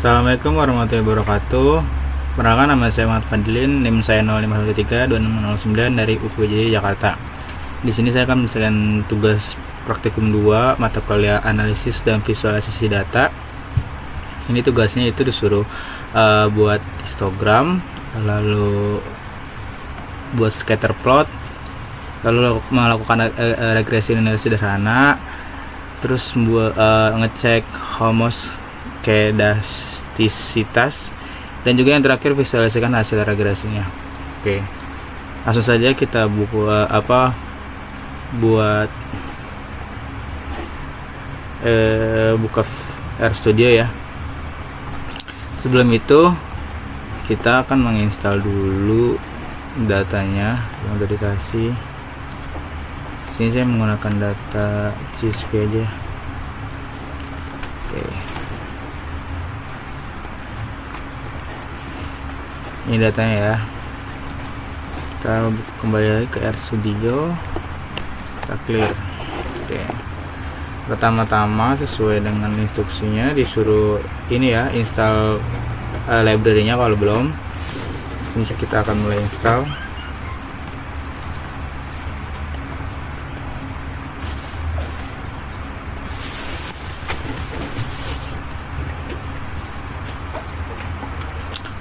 Assalamualaikum warahmatullahi wabarakatuh. Perkenalkan, nama saya Muhammad Fadlin, NIM saya 05132609 dari UPJ Jakarta. Di sini saya akan menjelaskan tugas praktikum 2 mata kuliah analisis dan visualisasi data. Sini tugasnya itu disuruh buat histogram, lalu buat scatter plot, lalu melakukan regresi linear sederhana, terus ngecek homoskedastisitas, dan juga yang terakhir visualisasikan hasil regresinya. Oke, langsung saja kita buka RStudio ya. Sebelum itu kita akan menginstal dulu datanya yang udah dikasih. Sini saya menggunakan data CSV aja. Oke. Ini datanya ya. Kita kembali lagi ke RStudio. Kita clear. Oke. Pertama-tama sesuai dengan instruksinya disuruh ini ya, install library-nya kalau belum. Ini kita akan mulai install.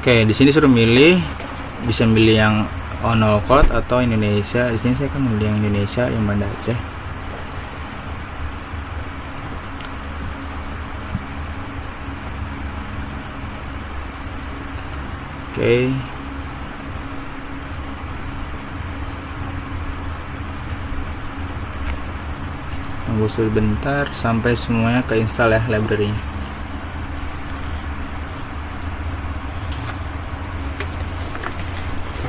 Oke, di sini suruh milih, bisa milih yang no code atau Indonesia. Di sini saya akan milih yang Indonesia, yang Banda Aceh. Oke. Tunggu sebentar sampai semuanya keinstall ya library-nya.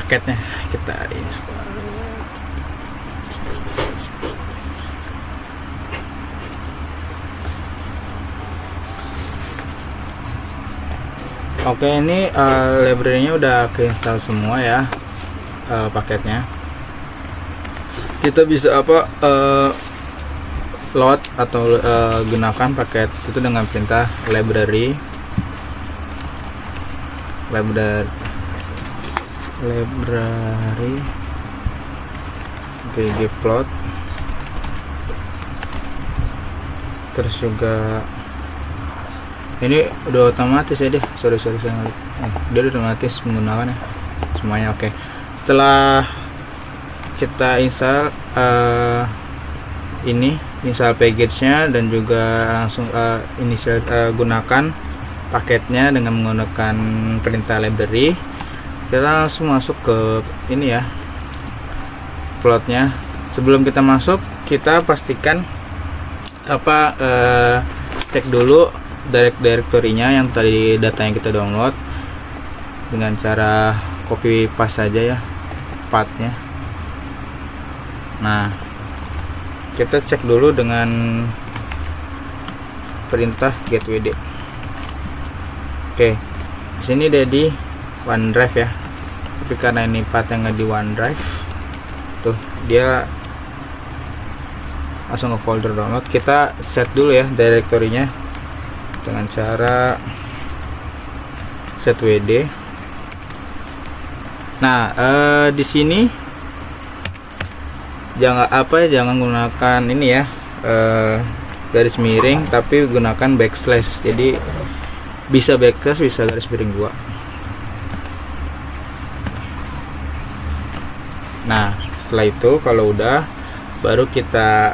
Paketnya kita install. Oke, ini library-nya udah keinstall semua ya, paketnya. Kita bisa load atau gunakan paket itu dengan perintah library ggplot. Terus juga ini udah otomatis ya deh, sorry saya ngeliat. Dia udah otomatis menggunakan ya semuanya. Oke, setelah kita install ini install package-nya dan juga langsung gunakan paketnya dengan menggunakan perintah library, kita langsung masuk ke ini ya, plotnya. Sebelum kita masuk, kita pastikan cek dulu directory-nya yang tadi data yang kita download dengan cara copy paste saja ya path-nya. Nah, kita cek dulu dengan perintah getwd. Oke, di sini udah di OneDrive ya, tapi karena ini path-nya nggak di OneDrive tuh, dia langsung ke folder download. Kita set dulu ya directory-nya dengan cara set wd. Nah, di sini jangan gunakan ini ya, garis miring, tapi gunakan backslash. Jadi bisa backslash, bisa garis miring 2. Nah, setelah itu kalau udah, baru kita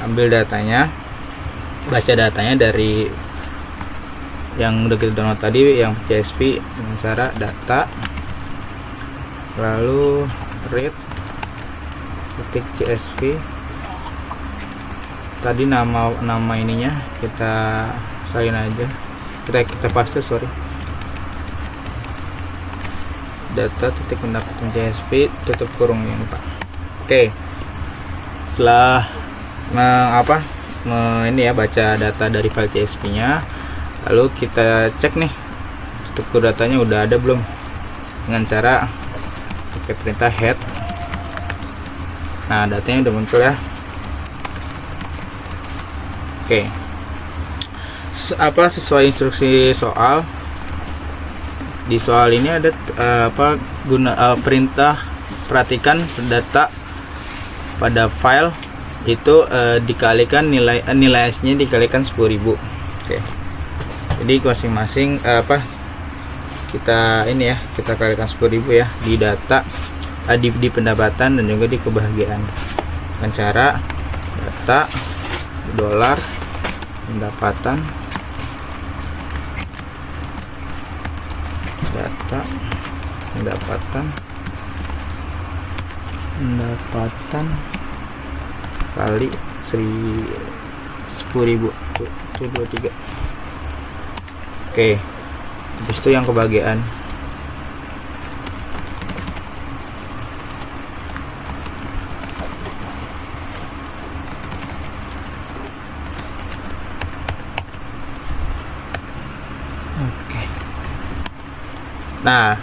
ambil datanya, baca datanya dari yang udah kita download tadi, yang CSV, dengan cara data, lalu read .csv. Tadi nama ininya kita salin aja, kita paste, data titik mendapatkan CSV tutup kurung ini Pak. Oke, setelah ini ya, baca data dari file CSV-nya, lalu kita cek nih struktur datanya udah ada belum, dengan cara pakai perintah head. Nah, datanya udah muncul ya. Oke, sesuai instruksi soal. Di soal ini ada perintah perhatikan data pada file itu dikalikan nilai S-nya dikalikan 10.000. Oke. Jadi masing-masing kita kalikan 10.000 ya di data di pendapatan dan juga di kebahagiaan. Dengan cara data dolar pendapatan kali 10.000 itu 23. Oke, habis itu yang kebahagiaan. Oke. Nah,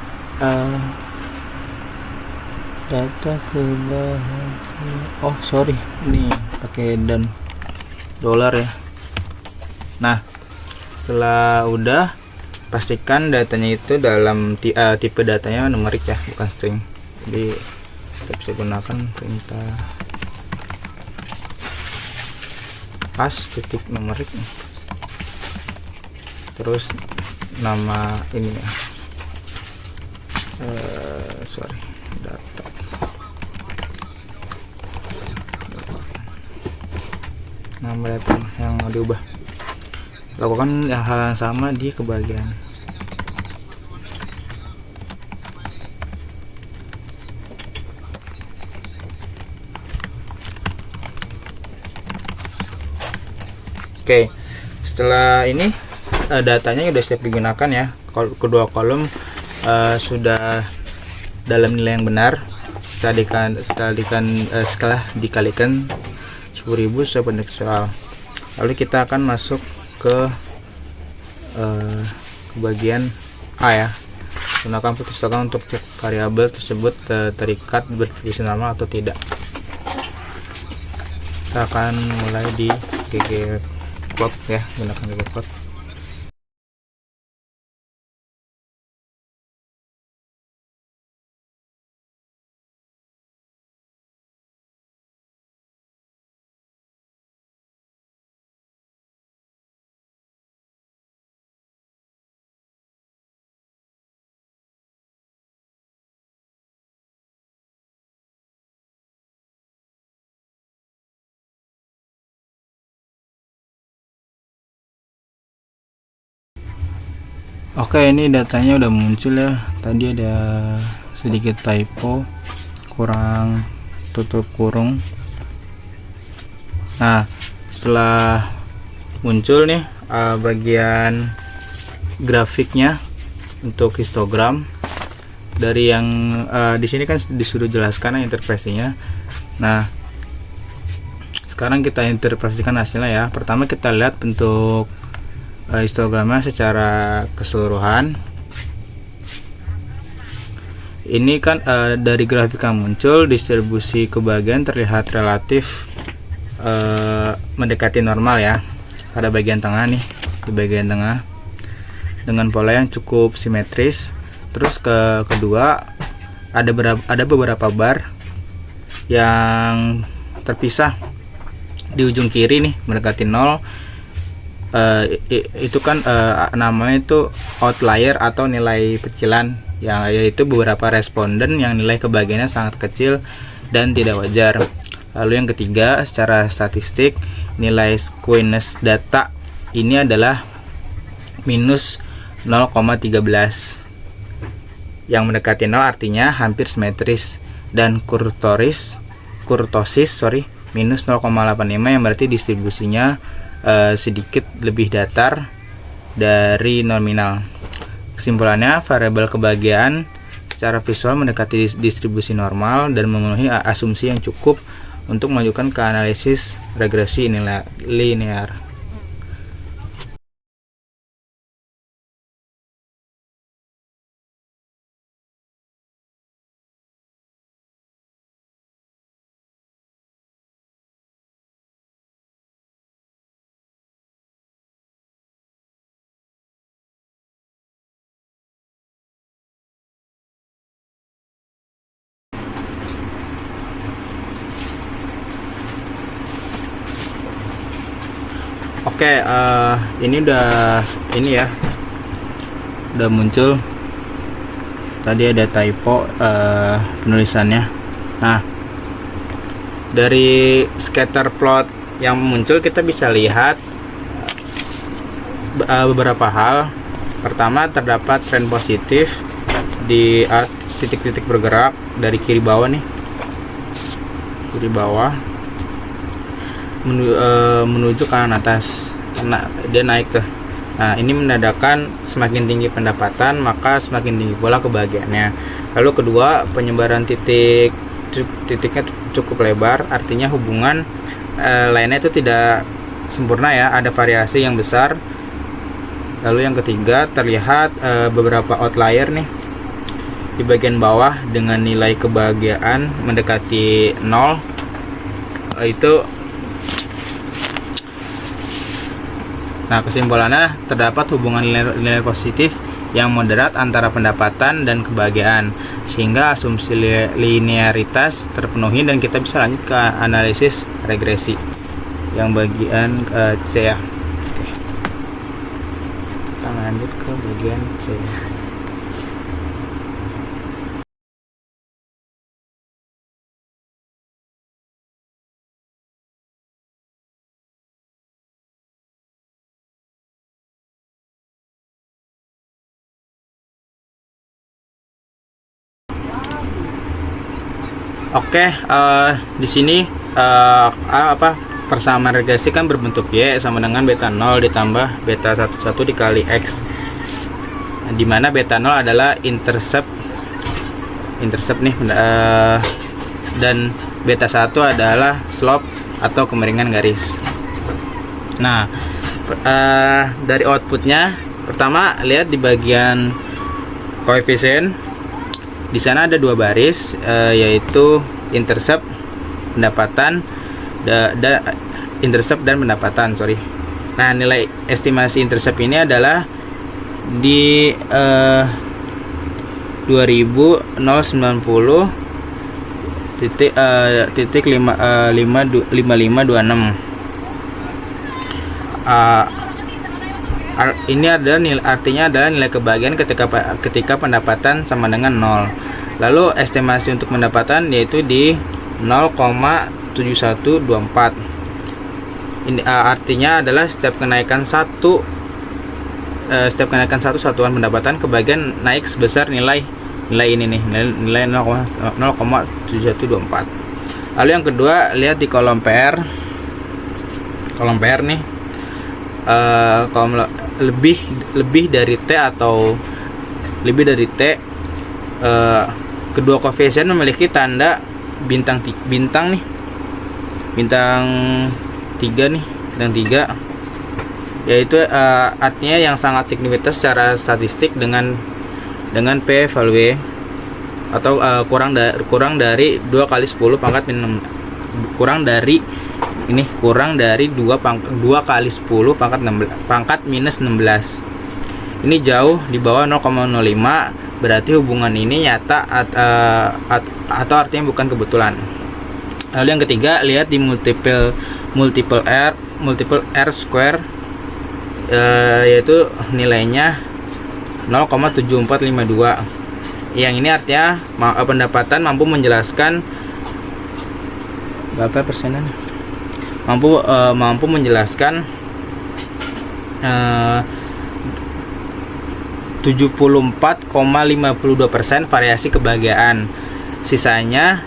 data kebahagiaan. Ini pakai dan dolar ya. Nah, setelah udah, pastikan datanya itu dalam tipe datanya numerik ya, bukan string. Jadi kita bisa gunakan perintah titik numerik, terus nama ini ya, data. Nama data yang mau diubah. Lakukan hal yang sama di kebahagiaan. Oke, setelah ini datanya sudah siap digunakan ya. Kedua kolom sudah dalam nilai yang benar setelah dikalikan 10.000 sesuai pendek soal. Lalu kita akan masuk ke bagian A ya. Gunakan putus token untuk cek variabel tersebut terikat berdistribusi normal atau tidak. Kita akan mulai di ggplot ya, gunakan ggplot. Oke, ini datanya udah muncul ya. Tadi ada sedikit typo, kurang tutup kurung. Nah, setelah muncul nih bagian grafiknya untuk histogram, dari yang di sini kan disuruh jelaskan interpretasinya. Nah, sekarang kita interpretasikan hasilnya ya. Pertama kita lihat bentuk histogramnya secara keseluruhan. Ini kan dari grafik yang muncul, distribusi kebahagiaan terlihat relatif mendekati normal ya pada bagian tengah nih, di bagian tengah dengan pola yang cukup simetris. Terus kedua ada beberapa bar yang terpisah di ujung kiri nih mendekati 0. Itu kan namanya itu outlier atau nilai pecilan, yaitu beberapa responden yang nilai kebahagiaannya sangat kecil dan tidak wajar. Lalu yang ketiga, secara statistik nilai skewness data ini adalah minus 0,13 yang mendekati 0, artinya hampir simetris, dan kurtosis minus 0,85 yang berarti distribusinya sedikit lebih datar dari nominal. Kesimpulannya, variabel kebahagiaan secara visual mendekati distribusi normal dan memenuhi asumsi yang cukup untuk mengajukan ke analisis regresi linear. Oke, ini ya udah muncul. Tadi ada typo penulisannya. Nah, dari scatter plot yang muncul kita bisa lihat beberapa hal. Pertama, terdapat tren positif di titik-titik bergerak dari kiri bawah nih, kiri bawah menuju kanan atas, karena dia naik tuh. Nah, ini menandakan semakin tinggi pendapatan maka semakin tinggi pula kebahagiaannya. Lalu kedua, penyebaran titiknya cukup lebar, artinya hubungan lainnya itu tidak sempurna ya, ada variasi yang besar. Lalu yang ketiga, terlihat beberapa outlier nih di bagian bawah dengan nilai kebahagiaan mendekati 0. Nah, kesimpulannya terdapat hubungan nilai positif yang moderat antara pendapatan dan kebahagiaan, sehingga asumsi linearitas terpenuhi dan kita bisa lanjut ke analisis regresi yang bagian C ya. Oke. Kita lanjut ke bagian C. Oke, di sini persamaan regresi kan berbentuk Y sama dengan beta 0 ditambah beta 11 dikali X, di mana beta 0 adalah intercept nih, dan beta 1 adalah slope atau kemiringan garis. Nah, dari outputnya, pertama lihat di bagian koefisien. Di sana ada dua baris, yaitu intercept pendapatan dan pendapatan. Nah, nilai estimasi intercept ini adalah di 2090 titik 5526. Ini adalah artinya adalah nilai kebahagiaan ketika pendapatan sama dengan 0. Lalu estimasi untuk pendapatan yaitu di 0,7124. Ini artinya adalah setiap kenaikan satu satuan pendapatan, kebahagiaan naik sebesar nilai ini nih, nilai 0,7124. Lalu yang kedua, lihat di kolom PR nih, kolom lebih dari T atau lebih dari T, kedua koefisien memiliki tanda bintang 3 nih, bintang 3, yaitu artinya yang sangat signifikan secara statistik dengan P value atau kurang dari 2 kali 10 pangkat minus, kurang dari 2 kali 10 pangkat minus 16. Ini jauh di bawah 0,05, berarti hubungan ini nyata atau artinya bukan kebetulan. Lalu yang ketiga, lihat di multiple R square, yaitu nilainya 0,7452. Yang ini artinya pendapatan mampu menjelaskan berapa persenan? Mampu menjelaskan 74,52% variasi kebahagiaan. Sisanya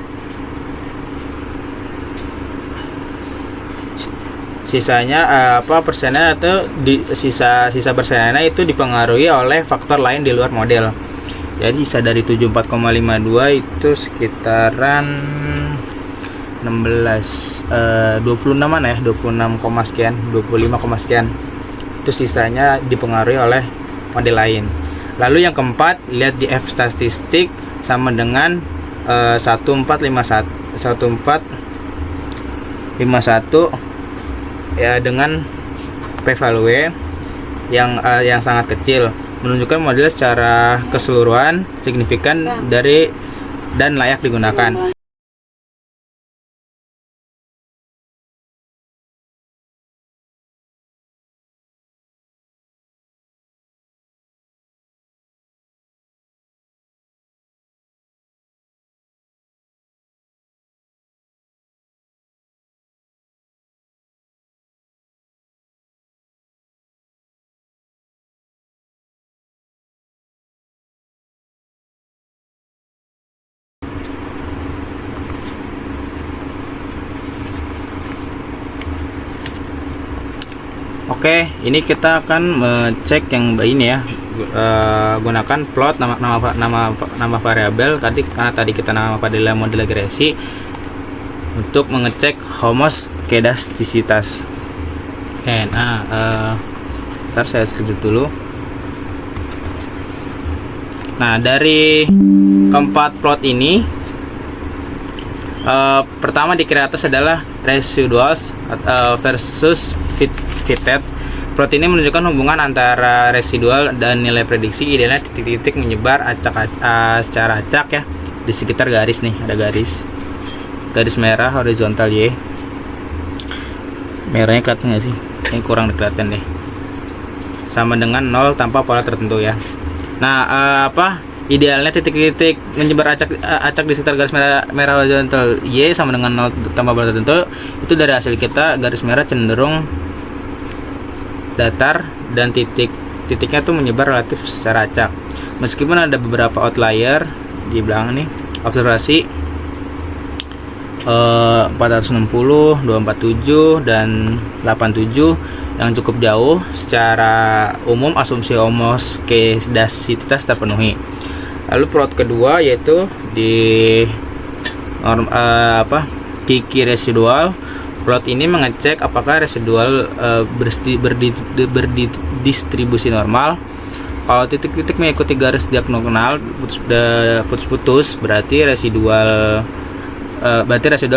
persennya atau sisa persennya itu dipengaruhi oleh faktor lain di luar model. Jadi sisa dari 74,52 itu sekitaran 26 ya, 26, sekian, 25, sekian. Itu sisanya dipengaruhi oleh model lain. Lalu yang keempat, lihat di F statistik sama dengan 1451 ya, dengan P value yang sangat kecil, menunjukkan model secara keseluruhan signifikan dan layak digunakan. Oke, ini kita akan cek yang ini ya. Gunakan plot nama variabel karena tadi kita nama pada model regresi untuk mengecek homoskedastisitas. Oke, ntar saya screenshot dulu. Nah, dari keempat plot ini, pertama di kiri atas adalah residuals versus fitted. Plot ini menunjukkan hubungan antara residual dan nilai prediksi. Idealnya titik-titik menyebar secara acak ya di sekitar garis nih. Ada garis merah horizontal Y. Merahnya kelihatan nggak sih? Ini kurang kelihatan deh. Sama dengan 0 tanpa pola tertentu ya. Nah, idealnya titik-titik menyebar acak di sekitar garis merah horizontal Y sama dengan 0 tanpa pola tertentu. Itu dari hasil kita garis merah cenderung datar dan titiknya tuh menyebar relatif secara acak. Meskipun ada beberapa outlier di belakang nih. Observasi 460, 247 dan 87 yang cukup jauh. Secara umum asumsi homoskedastisitas terpenuhi. Lalu plot kedua yaitu di kiki residual. Plot ini mengecek apakah residual berdistribusi normal. Kalau titik-titik mengikuti garis diagonal putus-putus berarti residual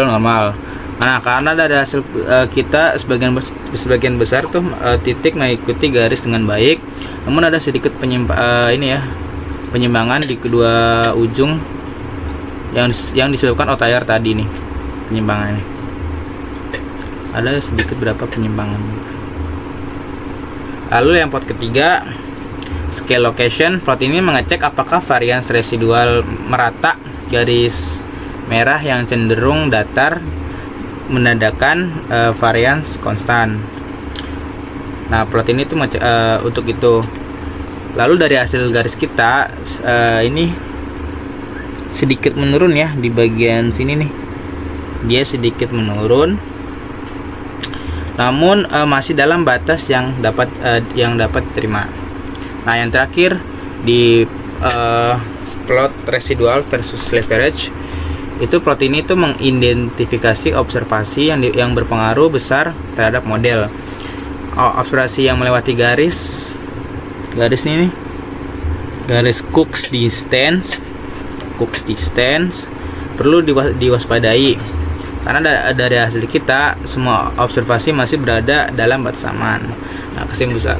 normal. Nah, karena dari hasil kita sebagian besar tuh titik mengikuti garis dengan baik, namun ada sedikit penyimpangan di kedua ujung yang disebabkan outlier tadi nih. Penyimpangannya ada sedikit berapa penyimpangan. Lalu yang plot ketiga, scale location. Plot ini mengecek apakah varians residual merata garis merah yang cenderung datar menandakan varians konstan. Nah, plot ini tuh untuk itu. Lalu dari hasil garis kita ini sedikit menurun ya di bagian sini nih. Dia sedikit menurun. Namun masih dalam batas yang dapat diterima. Nah, yang terakhir di plot residual versus leverage, itu plot ini tuh mengidentifikasi observasi yang berpengaruh besar terhadap model. Observasi yang melewati garis ini nih, garis Cook's distance perlu diwaspadai. Karena dari hasil kita semua observasi masih berada dalam batas aman. Nah,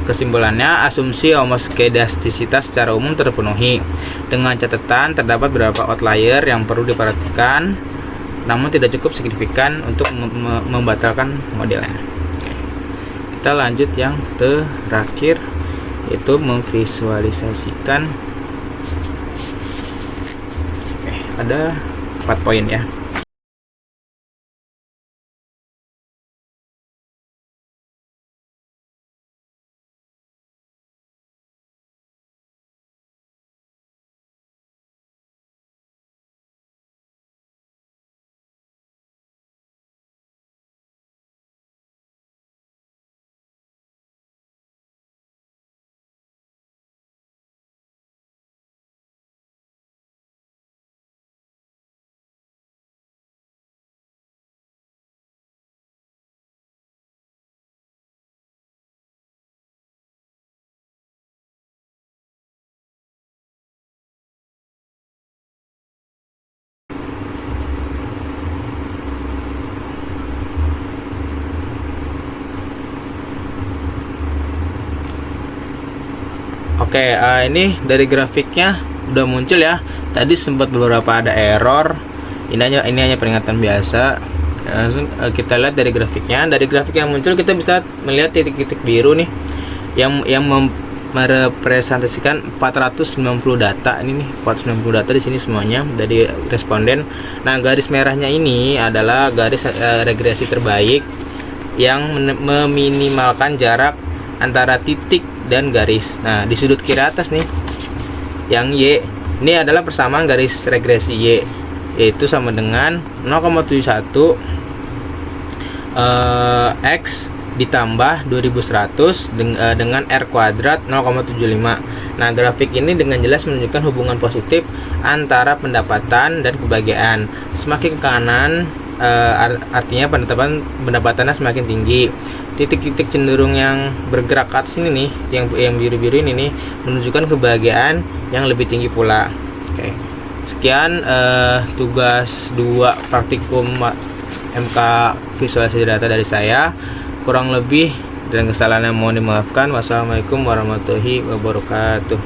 kesimpulannya asumsi homoskedastisitas secara umum terpenuhi. Dengan catatan terdapat beberapa outlier yang perlu diperhatikan, namun tidak cukup signifikan untuk membatalkan modelnya. Oke. Kita lanjut yang terakhir, yaitu memvisualisasikan. Oke, ada 4 poin ya. Oke, ini dari grafiknya udah muncul ya. Tadi sempat beberapa ada error. Ini hanya peringatan biasa. Langsung kita lihat dari grafiknya. Dari grafik yang muncul kita bisa melihat titik-titik biru nih yang merepresentasikan 490 data. Ini nih 490 data di sini semuanya dari responden. Nah, garis merahnya ini adalah garis regresi terbaik yang meminimalkan jarak antara titik dan garis. Nah, di sudut kiri atas nih yang Y ini adalah persamaan garis regresi Y, yaitu sama dengan 0,71 X ditambah 2100 dengan R kuadrat 0,75. Nah, grafik ini dengan jelas menunjukkan hubungan positif antara pendapatan dan kebahagiaan. Semakin ke kanan, artinya pendapatannya semakin tinggi. Titik-titik cenderung yang bergerak ke atas ini nih, yang biru-biru ini nih, menunjukkan kebahagiaan yang lebih tinggi pula. Oke. Sekian tugas 2 praktikum MK visualisasi data dari saya. Kurang lebih dan kesalahan yang mohon dimaafkan. Wassalamualaikum warahmatullahi wabarakatuh.